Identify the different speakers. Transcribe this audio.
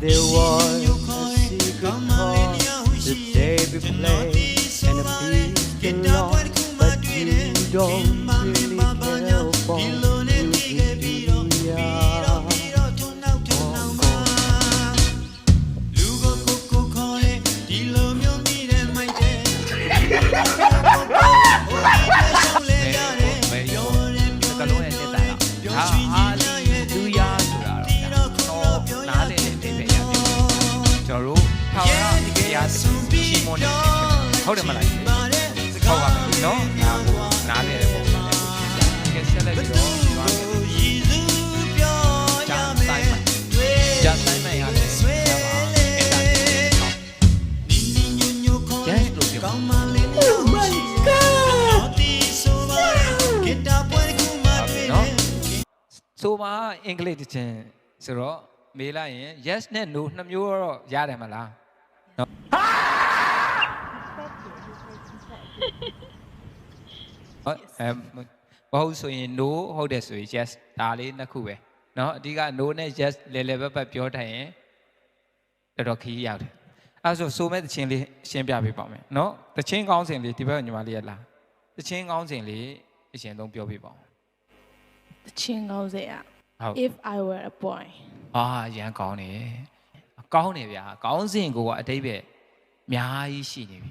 Speaker 1: There was a secret chord the day we played and a piece along, but you don't really care for Lydia.
Speaker 2: ဟုတ်တယ်မလားဟုတ်ပါမယ်နော်နားလေတဲ့ပုံစံနဲ့ကဲဆက်လိုက်ပြီးတော့ဂျာဆိုင်မယ်ရတယ်ဂျာလို့ပြော
Speaker 1: Oh my God
Speaker 2: နော်ဆိုပါအင်္ဂလိပ်တခြင်းဆိုတော့မေးလိုက်ရင် yes နဲ့ no နှစ်မျိုးတော့ရတယ်မလားနော်ဘာလို့ဆိုရင် no ဟုတ်တယ်ဆိုရင် yes ဒါလေးနှစ်ခုပဲเนาะအဓိက no နဲ့ yes လဲပတ်ပြောထိုင်ရင်တော်တော်ခီးရောက်တယ်အဲဆိုမဲ့တခြင်းလေးရှင်းပြပေးပါမယ်เนาะတခြင်းကောင်းစဉ်လေးဒီဘက်ကညီမလေးရလားတခြင်းကောင်းစဉ်လေးအရင်ဆုံးပြောပြပါဦး
Speaker 3: တခြင်းကောင်းစဉ်อ่ะ if I were a boy
Speaker 2: ရန်ကောင်းနေကောင်းနေဗျာကောင်းစဉ်ကိုကအတိတ်ပဲအများကြီးရှိနေပြီ